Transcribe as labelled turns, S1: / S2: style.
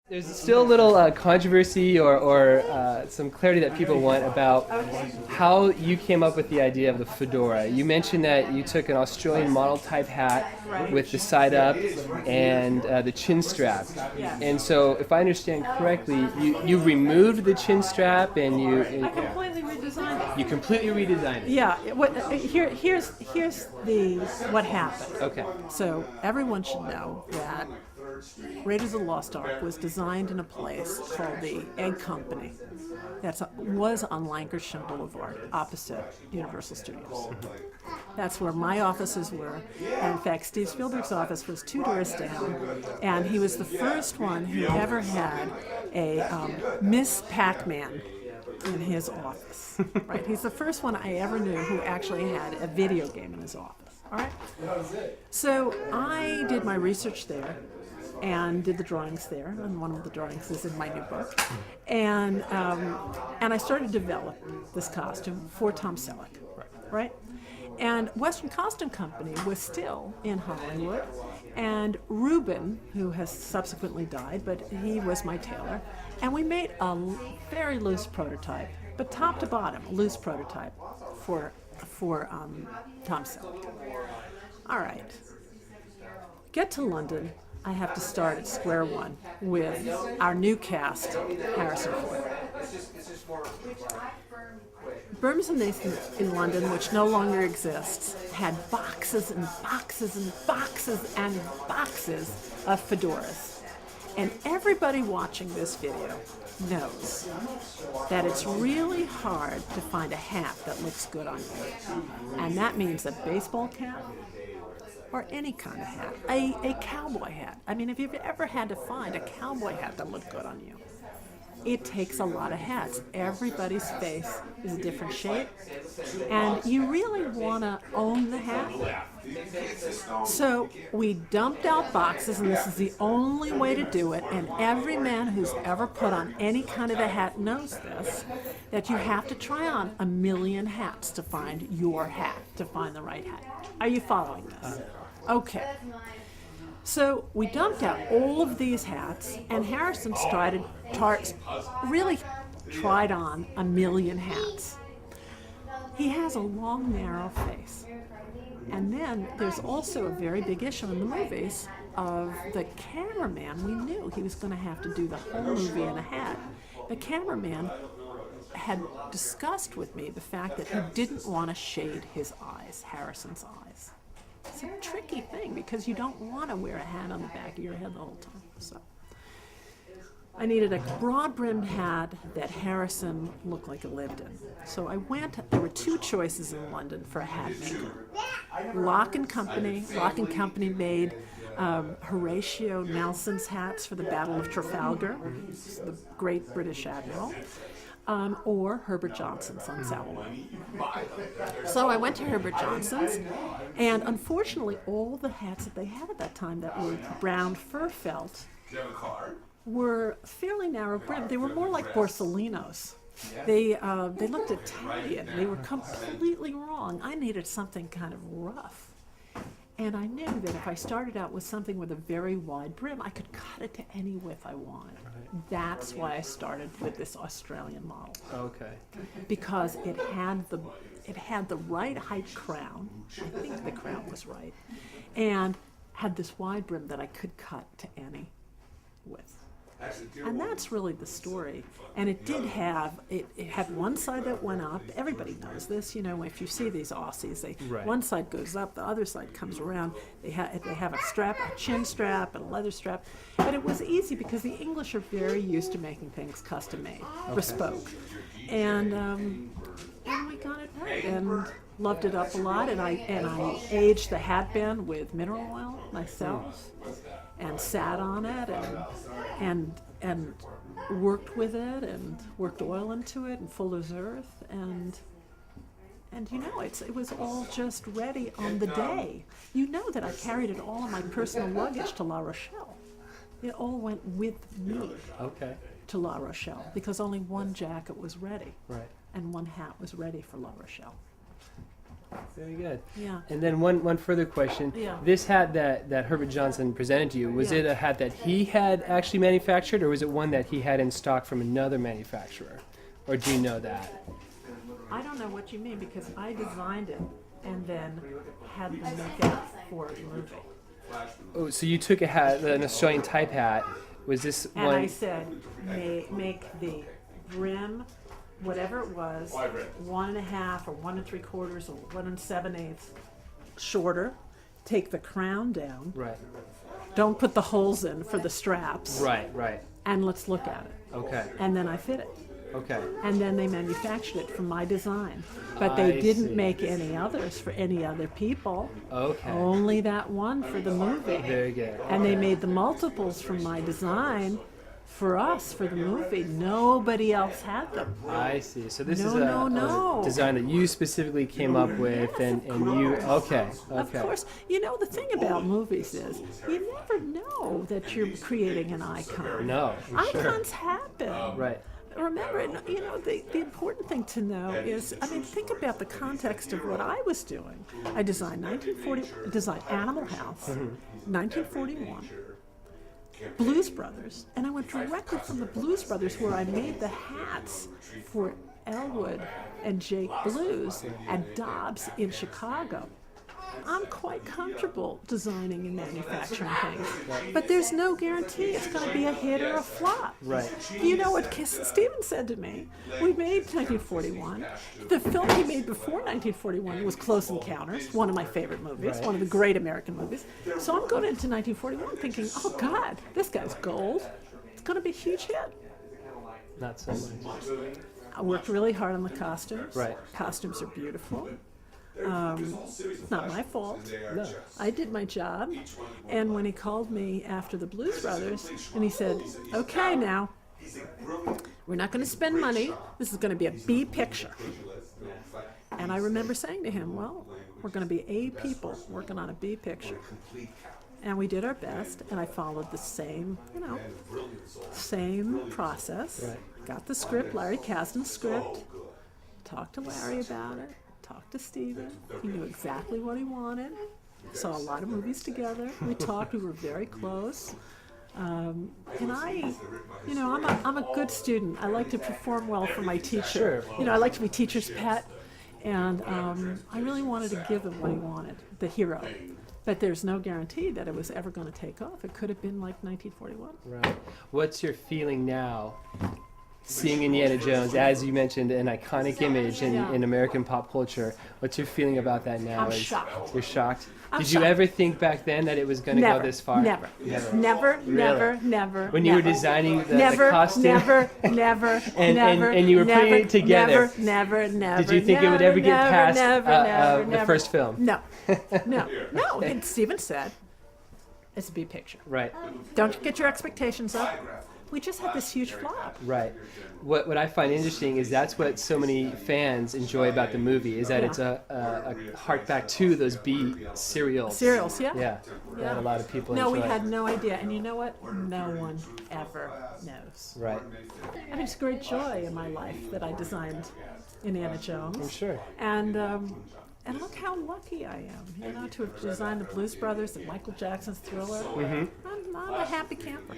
S1: There's still a little controversy or some clarity that people want about how you came up with the idea of the fedora. You mentioned that you took an Australian model type hat with the side up and the chin strap.
S2: Yes.
S1: And so, if I understand correctly, you removed the chin strap and
S2: I completely redesigned it.
S1: you completely redesigned it.
S2: Yeah. Here's the what happened.
S1: Okay.
S2: So everyone should know that Raiders of the Lost Ark was designed in a place called the Egg Company. Was on Lancashire Boulevard, opposite Universal Studios. That's where my offices were. And in fact, Steve Spielberg's office was 2 doors down, and he was the first one who ever had a Miss Pac-Man in his office. Right? He's the first one I ever knew who actually had a video game in his office. All right. So I did my research there and did the drawings there, and one of the drawings is in my new book. And I started to develop this costume for Tom Selleck, right? And Western Costume Company was still in Hollywood, and Reuben, who has subsequently died, but he was my tailor, and we made a very loose prototype, but top to bottom, a loose prototype for Tom Selleck. All right, get to London. I have to start at square one with our new cast, Harrison Ford. Burns and Mason in London, which no longer exists, had boxes and boxes and boxes and boxes of fedoras. And everybody watching this video knows that it's really hard to find a hat that looks good on you. And that means a baseball cap, or any kind of hat, a cowboy hat. I mean, if you've ever had to find a cowboy hat that looked good on you, it takes a lot of hats. Everybody's face is a different shape, and you really want to own the hat. So we dumped out boxes, and this is the only way to do it, and every man who's ever put on any kind of a hat knows this, that you have to try on a million hats to find your hat, to find the right hat. Are you following this? Okay. So we dumped out all of these hats, and Harrison really tried on a million hats. He has a long, narrow face. And then there's also a very big issue in the movies of the cameraman. We knew he was going to have to do the whole movie in a hat. The cameraman had discussed with me the fact that he didn't want to shade his eyes, Harrison's eyes. It's a tricky thing because you don't want to wear a hat on the back of your head the whole time. So I needed a broad-brimmed hat that Harrison looked like he lived in. So there were 2 choices in London for a hat maker. Lock and Company made Horatio Nelson's hats for the Battle of Trafalgar, the great British admiral. Or Herbert Johnson's on Savoy. So I went to Herbert Johnson's, and unfortunately all the hats that they had at that time that were brown fur felt were fairly narrow brimmed. They were more like Borsalinos. They looked Italian. They were completely wrong. I needed something kind of rough. And I knew that if I started out with something with a very wide brim, I could cut it to any width I wanted. Right. That's why I started with this Australian model.
S1: Okay.
S2: Because it had the right height crown. I think the crown was right, and had this wide brim that I could cut to any width. And that's really the story. And it did have, it had one side that went up. Everybody knows this, if you see these Aussies, one side goes up, the other side comes around. They have a strap, a chin strap, and a leather strap. But it was easy because the English are very used to making things custom made, bespoke. And we got it right and loved it up a lot. And I aged the hat band with mineral oil myself. And sat on it and worked with it and worked oil into it and Fuller's Earth and it was all just ready on the day. You know that I carried it all in my personal luggage to La Rochelle. It all went with me to La Rochelle because only one jacket was ready.
S1: Right.
S2: And one hat was ready for La Rochelle.
S1: Very good.
S2: Yeah.
S1: And then one further question.
S2: Yeah.
S1: This hat that Herbert Johnson presented to you, was
S2: Yeah.
S1: it a hat that he had actually manufactured, or was it one that he had in stock from another manufacturer? Or do you know that?
S2: I don't know what you mean because I designed it and then had them make it for the movie.
S1: Oh, so you took a hat, an Australian type hat. Was this
S2: And
S1: one?
S2: I said, make the brim, whatever it was, 1.5 or 1 3/4 or 1 7/8 shorter. Take the crown down.
S1: Right.
S2: Don't put the holes in for the straps.
S1: Right. Right.
S2: And let's look at it.
S1: Okay.
S2: And then I fit it.
S1: Okay.
S2: And then they manufactured it from my design. But they
S1: I
S2: didn't
S1: see.
S2: make any others for any other people.
S1: Okay.
S2: Only that one for the movie.
S1: Very good.
S2: And they made the multiples from my design for us, for the movie. Nobody else had them.
S1: I see. So this
S2: No,
S1: is
S2: no.
S1: a design that you specifically came up with, and you. Okay.
S2: Of
S1: Okay.
S2: course, you know, the thing about movies is you never know that you're creating an icon.
S1: No. I'm sure.
S2: Icons happen.
S1: Right.
S2: Remember, you know, the important thing to know is, I mean, think about the context of what I was doing. I designed Animal House, 1941, Blues Brothers, and I went directly from the Blues Brothers where I made the hats for Elwood and Jake Blues and Dobbs in Chicago. I'm quite comfortable designing and manufacturing things, but there's no guarantee it's going to be a hit or a flop.
S1: Right.
S2: You know what Steven said to me? We made 1941. The film he made before 1941 was Close Encounters, one of my favorite movies,
S1: Right.
S2: one of the great American movies. So I'm going into 1941 thinking, oh God, this guy's gold. It's going to be a huge hit.
S1: Not so much.
S2: I worked really hard on the costumes.
S1: Right.
S2: Costumes are beautiful. It's not my fault.
S1: No.
S2: I did my job. And when he called me after the Blues Brothers, and he said, okay, now, we're not going to spend money. This is going to be a B picture. And I remember saying to him, well, we're going to be A people working on a B picture. And we did our best, and I followed the same, you know, same process.
S1: Right.
S2: Got the script, Larry Kasdan's script, talked to Larry about it, talked to Steven. He knew exactly what he wanted. Saw a lot of movies together. We talked. We were very close. And I, you know, I'm a good student. I like to perform well for my teacher.
S1: Sure.
S2: You know, I like to be teacher's pet. And I really wanted to give him what he wanted, the hero. But there's no guarantee that it was ever going to take off. It could have been like 1941.
S1: Right. What's your feeling now, seeing Indiana Jones, as you mentioned, an iconic image in American pop culture? What's your feeling about that now?
S2: I'm shocked.
S1: You're shocked?
S2: I'm
S1: Did you
S2: shocked.
S1: ever think back then that it was going to go this far?
S2: Never.
S1: Never.
S2: Never,
S1: Really?
S2: never, never.
S1: When you were
S2: never.
S1: designing the
S2: Never,
S1: costume?
S2: never, never,
S1: And
S2: never,
S1: you were putting
S2: never,
S1: it together.
S2: Never, never.
S1: Did you think it would ever get
S2: never,
S1: past
S2: never,
S1: the
S2: never.
S1: first film?
S2: No, no. And Steven said, it's a B picture.
S1: Right.
S2: Don't get your expectations up. We just had this huge flop.
S1: Right. What I find interesting is that's what so many fans enjoy about the movie, is that
S2: Yeah.
S1: it's a hark back to those B serials.
S2: Serials, yeah.
S1: Yeah. That a lot of people
S2: No,
S1: enjoy.
S2: we had no idea. And you know what? No one ever knows.
S1: Right.
S2: And it's great joy in my life that I designed Indiana Jones.
S1: I'm sure.
S2: And look how lucky I am, you know, to have designed the Blues Brothers and Michael Jackson's Thriller. I'm a happy camper.